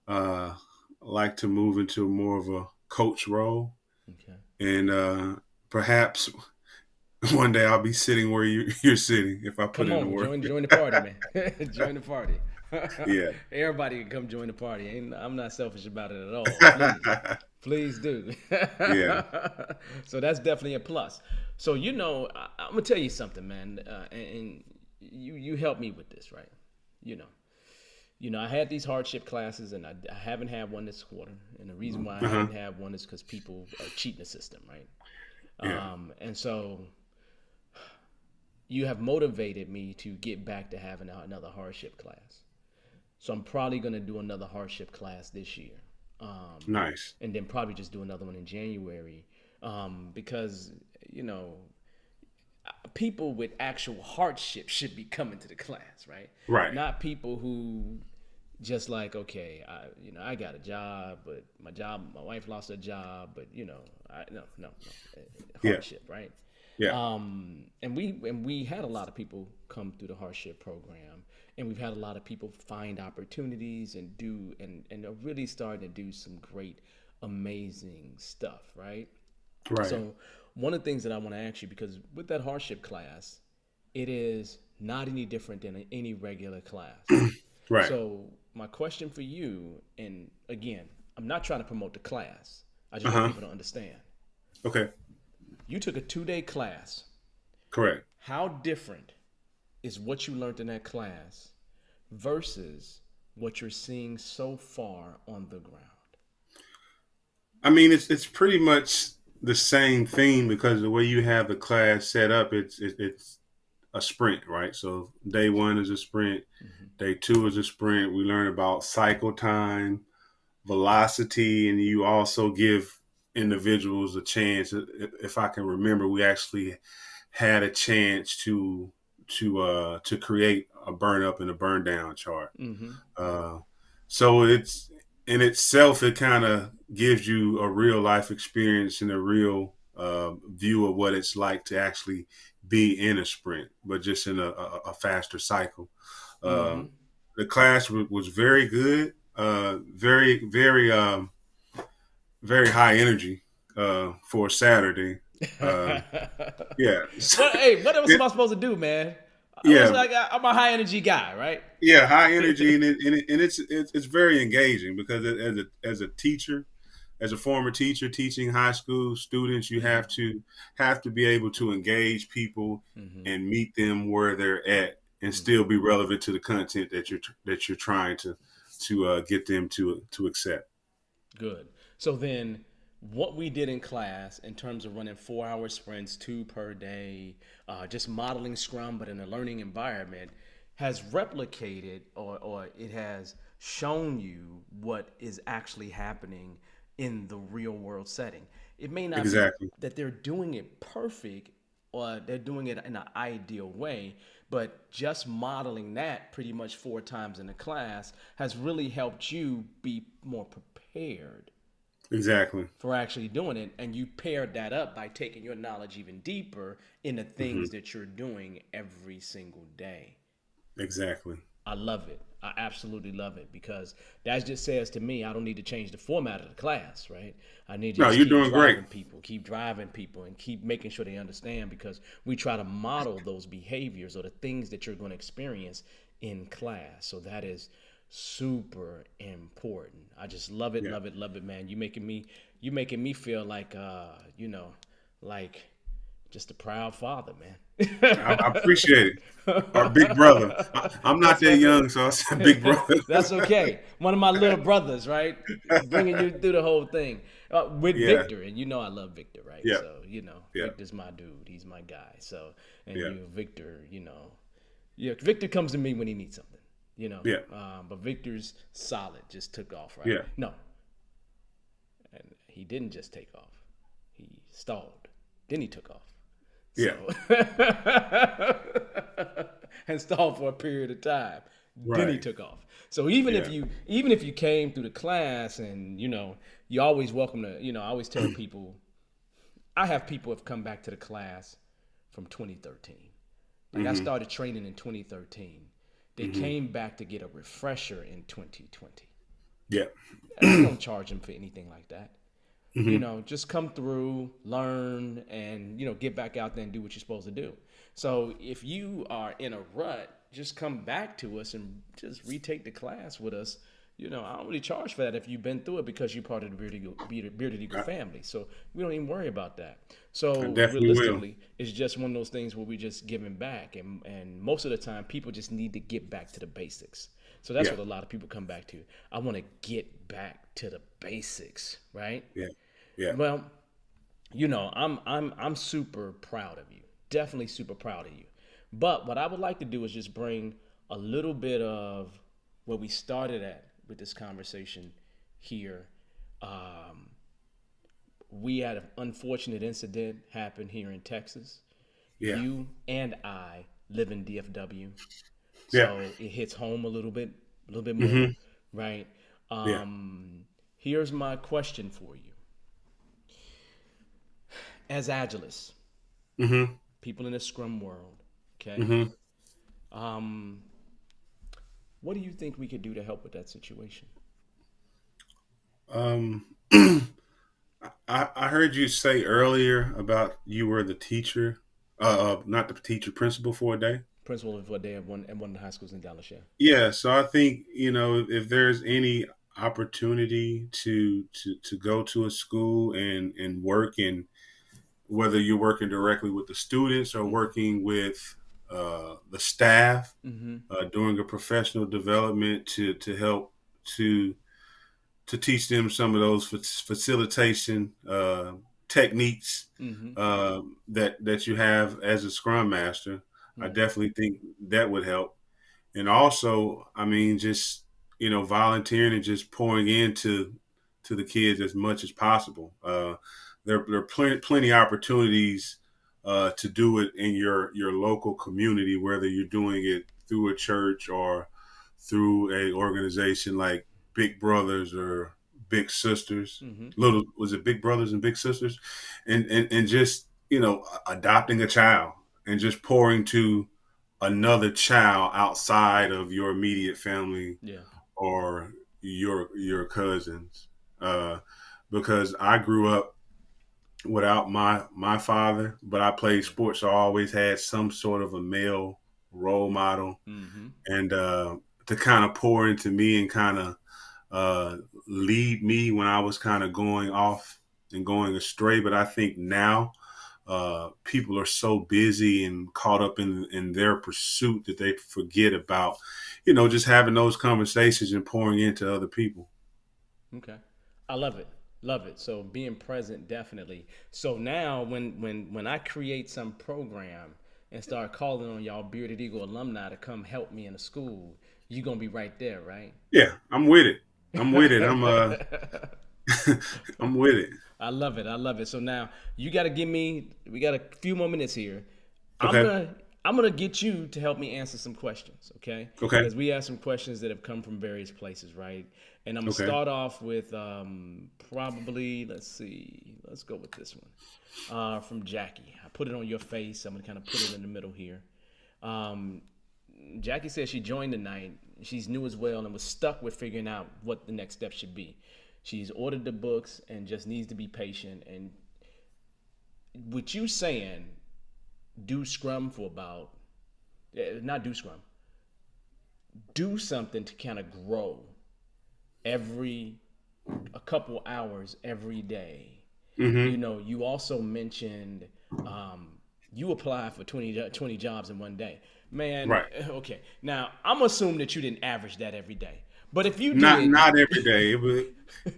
uh, like to move into more of a coach role, Okay. and perhaps one day I'll be sitting where you're sitting if I put Come in the on, work. join the party, man. Join the party. Yeah. Everybody can come join the party. I'm not selfish about it at all. Please do. Yeah. So that's definitely a plus. So I'm gonna tell you something, man, and you help me with this, right? You know, I had these hardship classes, and I haven't had one this quarter, and the reason why I Uh-huh. haven't had one is because people are cheating the system, right? Yeah. And so you have motivated me to get back to having another hardship class. So I'm probably going to do another hardship class this year. Nice. And then probably just do another one in January. Because, you know, people with actual hardship should be coming to the class, right? Right. Not people who just like, okay, I got a job, but my wife lost her job, but no, Yeah. hardship, right? Yeah. And we had a lot of people come through the hardship program, and we've had a lot of people find opportunities and are really starting to do some great, amazing stuff, right? Right. So one of the things that I want to ask you, because with that hardship class, it is not any different than any regular class. Right. So my question for you, and again, I'm not trying to promote the class. I Uh just want huh. people to understand. Okay. You took a 2 day class. Correct. How different is what you learned in that class versus what you're seeing so far on the ground? I mean, it's pretty much the same thing because the way you have the class set up, it's a sprint, right? So day one is a sprint, Mm-hmm. day two is a sprint. We learn about cycle time, velocity, and you also give individuals a chance. If I can remember, we actually had a chance to create a burn up and a burn down chart. Mm-hmm. Uh, so it's in itself, it kind of gives you a real life experience and a real view of what it's like to actually be in a sprint, but just in a faster cycle. Uh, Mm-hmm. the class was very good, very high energy for Saturday. Uh, yeah, What? Hey, what else it, am I supposed to do, man? I was yeah, like, I'm a high energy guy, right? yeah, high energy, and it's very engaging because as a teacher, as a former teacher teaching high school students, you Mm-hmm. have to be able to engage people Mm-hmm. and meet them where they're at, and Mm-hmm. still be relevant to the content that you're trying to get them to accept. Good. So then, what we did in class in terms of running 4 hour sprints, 2 per day, just modeling Scrum, but in a learning environment, has replicated or it has shown you what is actually happening in the real world setting. It may not be Exactly, that they're doing it perfect or they're doing it in an ideal way, but just modeling that pretty much 4 times in the class has really helped you be more prepared exactly, for actually doing it. And you paired that up by taking your knowledge even deeper in the hmm things that you're doing every single day. exactly. I love it. I absolutely love it because that just says to me, I don't need to change the format of the class, right? I need to No, just you're doing great. keep driving people, and keep making sure they understand because we try to model those behaviors or the things that you're going to experience in class. So that is super important. I just love it, Yeah, love it, love it, man. You making me feel like like just a proud father, I man. appreciate it. Our big brother. I'm not that's that that's young, so I said big brother. that's okay. One of my little brothers, right, bringing you through the whole thing with Yeah, Victor, and I love Victor, right? yeah, So yeah, Victor's my dude. He's my guy. So and yeah, Victor, yeah, Victor comes to me when he needs something, yeah, but Victor's solid. Just took off, right? yeah, No, and he didn't just take off. He stalled. Then he took off. yeah. So and stalled for a period of time. Then he Right. took off. So even if Yeah. you came through the class and you always welcome to I always tell people I have people have come back to the class from 2013. Like I hmm started training in 2013. They hmm came back to get a refresher in 2020. Yeah. And we don't charge them for anything like that. hmm Just come through, learn, and get back out there and do what you're supposed to do. So if you are in a rut, just come back to us and just retake the class with us. I don't really charge for that if you've been through it because you're part of the Bearded Eagle I, family. So we don't even worry about that. I So definitely will. realistically, it's just one of those things where we just giving back, and most of the time, people just need to get back to the basics. So that's Yeah. what a lot of people come back to. I want to get back to the basics, right? Yeah. Yeah. Well, I'm super proud of you. Definitely super proud of you. But what I would like to do is just bring a little bit of where we started at with this conversation here. Um, we had an unfortunate incident happen here in Texas. Yeah. You and I live in DFW, Yeah. so it hits home a little bit more, hmm right? Yeah. Here's my question for you. As Agilists, hmm people in the Scrum world, okay, hmm um, what do you think we could do to help with that situation? Um, I heard you say earlier about you were the teacher, not the teacher, principal for a day. Principal of a day at one of the high schools in Dallas. Yeah. Yeah, so I think if there's any opportunity to go to a school and work, and whether you're working directly with the students or Mm-hmm. working with the staff, Mm-hmm. doing a professional development to help to to teach them some of those facilitation techniques Mm-hmm. that you have as a Scrum Master. I Mm-hmm. definitely think that would help. And also, I mean, just volunteering and just pouring into to the kids as much as possible. There are plenty opportunities to do it in your local community, whether you're doing it through a church or through a organization like Big Brothers or Big Sisters. Mm-hmm. Little was it Big Brothers and Big Sisters, and just adopting a child and just pouring to another child outside of your immediate family Yeah. or your cousins. Uh, because I grew up without my father, but I played Yeah. sports, so I always had some sort of a male role model, Mm-hmm. and to kind of pour into me and kind of uh, lead me when I was kind of going off and going astray. But I think now people are so busy and caught up in their pursuit that they forget about, just having those conversations and pouring into other people. Okay. I love it. Love it. So being present, definitely. So now when I create some program and start calling on y'all Bearded Eagle alumni to come help me in the school, you gonna be right there, right? Yeah, I'm with it. I'm with it. I'm with it. I love it. I love it. So now you got to give me. We got a few more minutes here. I'm Okay. gonna I'm gonna get you to help me answer some questions, okay? Okay. Because we have some questions that have come from various places, right? And I'm gonna Okay. start off with probably let's see, let's go with this one from Jackie. I put it on your face. I'm gonna kind of put it in the middle here. Um, Jackie says she joined tonight. She's new as well and was stuck with figuring out what the next step should be. She's ordered the books and just needs to be patient. And with you saying, do Scrum for about, not do Scrum, do something to kind of grow every, a couple hours every day. Mm-hmm. You know, you also mentioned you apply for 20 jobs in one day. Man, Right. okay. Now, I'm assuming that you didn't average that every day. But if you Not did, not every day.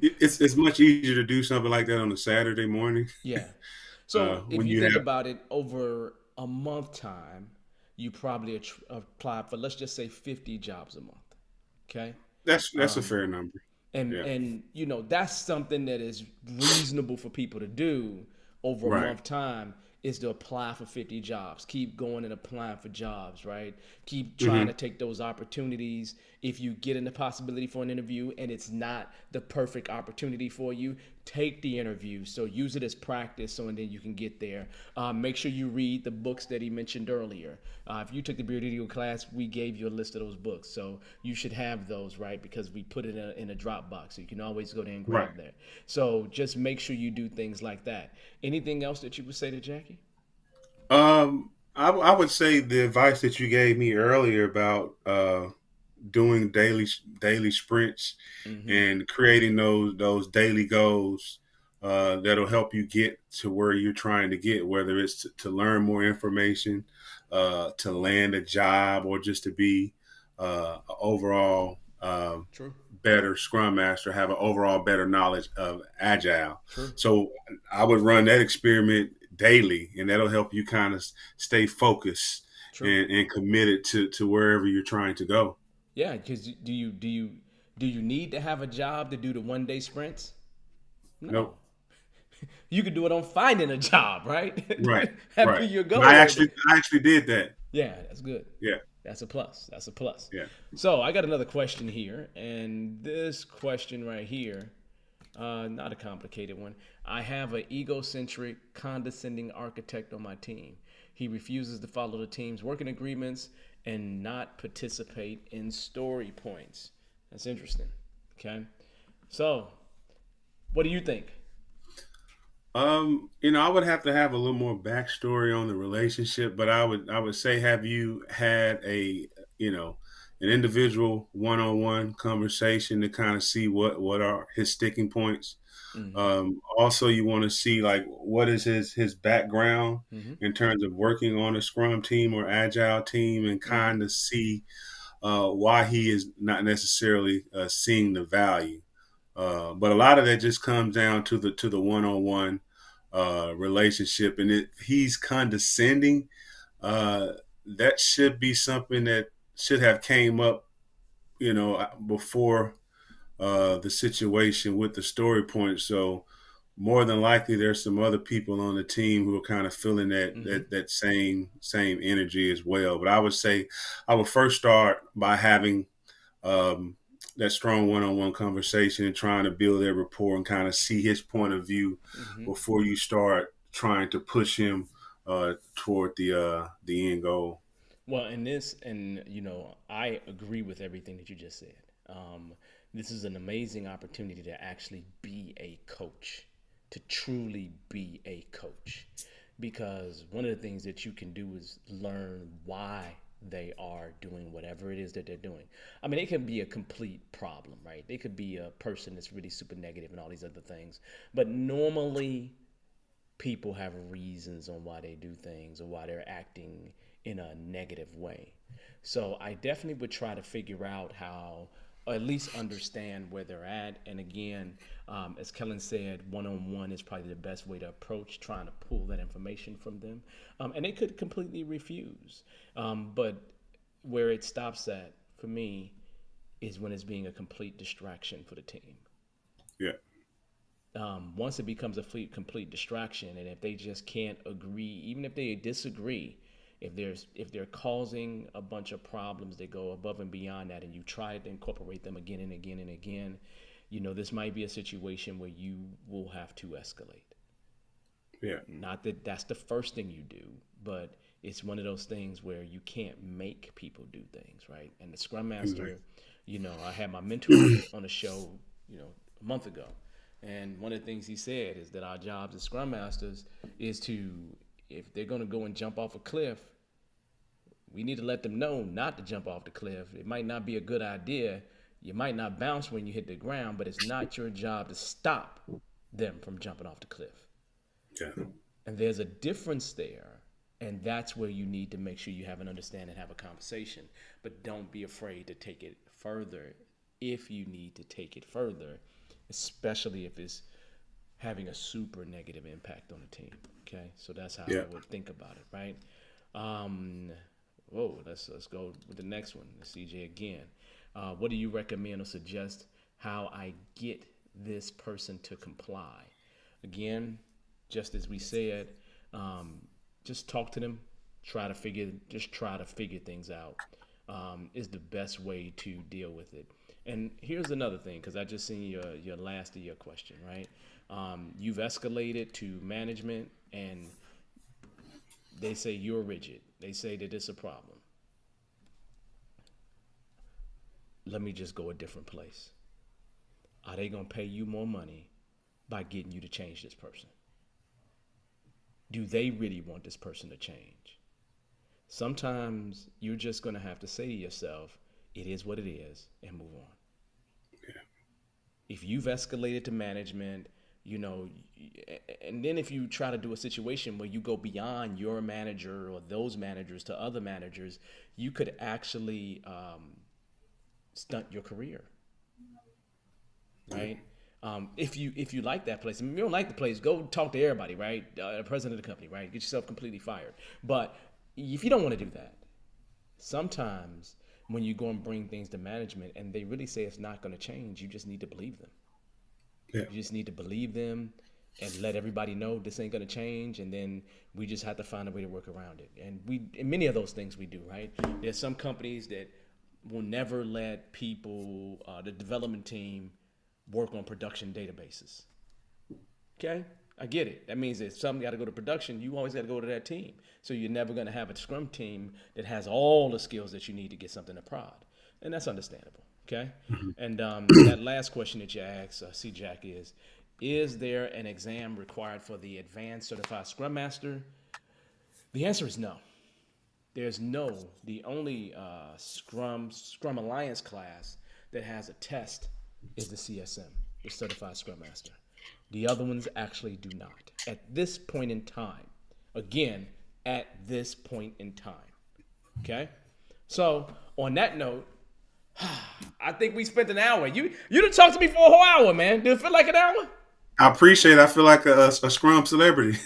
It's much easier to do something like that on a Saturday morning yeah. So if when you you think have. about it, over a month time, you probably applied for, let's just say, 50 jobs a month. Okay. That's a fair number. Yeah. And you know that's something that is reasonable for people to do over a Right. month time is to apply for 50 jobs, keep going and applying for jobs, right? Keep trying Mm-hmm. to take those opportunities. If you get in the possibility for an interview and it's not the perfect opportunity for you, take the interview. So use it as practice so and then you can get there. Make sure you read the books that he mentioned earlier. If you took the Bearded Eagle class, we gave you a list of those books. So you should have those, right? Because we put it in a Dropbox. So you can always go there and Right. grab that. So just make sure you do things like that. Anything else that you would say to Jackie? I would say the advice that you gave me earlier about doing daily sprints Mm-hmm. and creating those daily goals that'll help you get to where you're trying to get, whether it's to learn more information, to land a job, or just to be overall True. better Scrum Master, have an overall better knowledge of Agile. True. So I would run that experiment daily, and that'll help you kind of stay focused True. and committed to wherever you're trying to go. Yeah, because do you need to have a job to do the 1 day sprints? No. Nope. You could do it on finding a job, right? Right. After Right. your And goal every day. I actually did that. Yeah, that's good. Yeah. That's a plus. That's a plus. Yeah. So I got another question here, and this question right here, not a complicated one. I have an egocentric, condescending architect on my team. He refuses to follow the team's working agreements and not participate in story points. That's interesting. Okay. So, what do you think? I would have to have a little more backstory on the relationship, but I would say, have you had you know, an individual one-on-one conversation to kind of see what are his sticking points? Mm-hmm. Also, you want to see like what is his background Mm-hmm. in terms of working on a Scrum team or Agile team, and Mm-hmm. kind of see why he is not necessarily seeing the value. But a lot of that just comes down to the one-on-one relationship, and if he's condescending, uh, that should be something that should have came up, before the situation with the story point. So more than likely, there's some other people on the team who are kind of feeling that Mm-hmm. that same energy as well. But I would say I would first start by having um, that strong one-on-one conversation and trying to build that rapport and kind of see his point of view Mm-hmm. before you start trying to push him toward the end goal. Well, I agree with everything that you just said. Um, this is an amazing opportunity to actually be a coach, to truly be a coach. Because one of the things that you can do is learn why they are doing whatever it is that they're doing. I mean, it can be a complete problem, right? They could be a person that's really super negative and all these other things. But normally, people have reasons on why they do things or why they're acting in a negative way. So I definitely would try to figure out how, or at least understand where they're at. And again, as Kellen said, one on one is probably the best way to approach trying to pull that information from them. And they could completely refuse. But where it stops at, for me, is when it's being a complete distraction for the team. Yeah, Once it becomes a complete distraction, and if they just can't agree, even if they disagree, if they're causing a bunch of problems that go above and beyond that, and you try to incorporate them again and again and again, this might be a situation where you will have to escalate. yeah, Not that that's the first thing you do, but it's one of those things where you can't make people do things, right? And the Scrum exactly. Master, I had my mentor on a show, a month ago, and one of the things he said is that our jobs as Scrum Masters is to, if they're going to go and jump off a cliff, we need to let them know not to jump off the cliff. It might not be a good idea. You might not bounce when you hit the ground, but it's not your job to stop them from jumping off the cliff. Yeah, And there's a difference there. And that's where you need to make sure you have an understanding, have a conversation. But don't be afraid to take it further if you need to take it further, especially if it's having a super negative impact on the team. Okay, so that's how yeah. I would think about it, right? Um, whoa, let's go with the next one. CJ again. What do you recommend or suggest how I get this person to comply? Again, just as we said, um, just talk to them. Try to figure things out. Is the best way to deal with it. And here's another thing, because I just seen your last of your question, right? You've escalated to management, and they say you're rigid. They say that it's a problem. Let me just go a different place. Are they gonna pay you more money by getting you to change this person? Do they really want this person to change? Sometimes you're just going to have to say to yourself, it is what it is, and move on. If you've escalated to management, and then if you try to do a situation where you go beyond your manager or those managers to other managers, you could actually stunt your career, right? If you like that place, if you don't like the place, go talk to everybody, right? The president of the company, right? Get yourself completely fired. But if you don't want to do that, sometimes when you go and bring things to management and they really say it's not going to change, you just need to believe them. Yeah. You just need to believe them and let everybody know this ain't going to change, and then we just have to find a way to work around it. And many of those things we do, right? There's some companies that will never let people, the development team, work on production databases. Okay? I get it. That means if something got to go to production, you always got to go to that team. So you're never going to have a scrum team that has all the skills that you need to get something to prod. And that's understandable. Okay? Mhm. And that last question that you asked, C. Jack, is Is there an exam required for the Advanced Certified Scrum Master? The answer is no. There's no. The only Scrum Alliance class that has a test is the CSM, the Certified Scrum Master. The other ones actually do not. At this point in time, again, at this point in time. Okay? So, on that note, I think we spent an hour. You done talked to me for a whole hour, man. Did it feel like an hour? I appreciate it. I feel like a Scrum celebrity.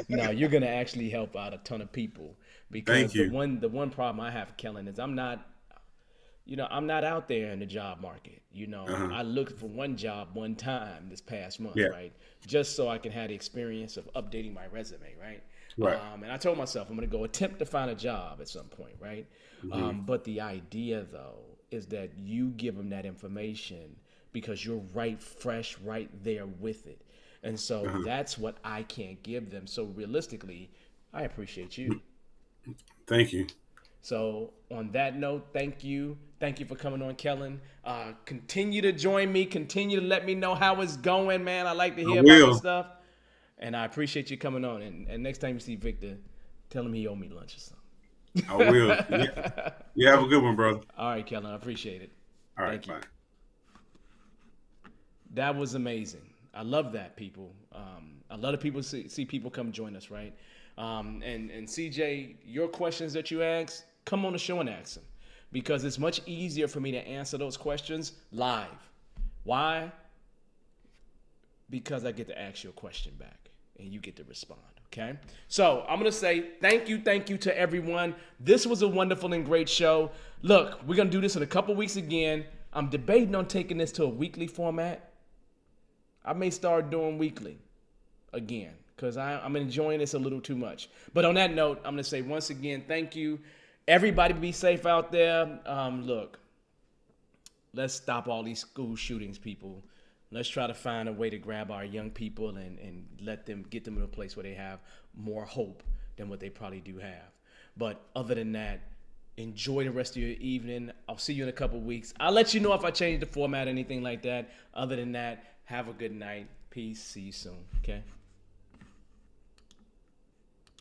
No, you're gonna actually help out a ton of people because Thank you. The one problem I have, Kellen, is I'm not out there in the job market. I looked for one job one time this past month, Yeah. right? Just so I can have the experience of updating my resume, right? Right. And I told myself I'm going to go attempt to find a job at some point, right? But the idea, though, is that you give them that information because you're fresh right there with it. And so that's what I can't give them. So realistically, I appreciate you. Thank you. So on that note, thank you. Thank you for coming on, Kellen. Continue to join me. Continue to let me know how it's going, man. I like to hear about this stuff. And I appreciate you coming on. And next time you see Victor, tell him he owe me lunch or something. I will. Yeah. You have a good one, brother. All right, Kellen. I appreciate it. All right, Thank you. bye. That was amazing. I love that, people. A lot of people see people come join us, right? And CJ, your questions that you ask, come on the show and ask them. Because it's much easier for me to answer those questions live. Why? Because I get to ask you a question back and you get to respond, okay? So I'm going to say thank you to everyone. This was a wonderful and great show. Look, we're going to do this in a couple weeks again. I'm debating on taking this to a weekly format. I may start doing weekly again because I'm enjoying this a little too much. But on that note, I'm going to say once again, thank you. Everybody be safe out there. Look, let's stop all these school shootings, people. Let's try to find a way to grab our young people and get them in a place where they have more hope than what they probably do have. But other than that, enjoy the rest of your evening. I'll see you in a couple weeks. I'll let you know if I change the format or anything like that. Other than that, have a good night. Peace. See you soon. Okay?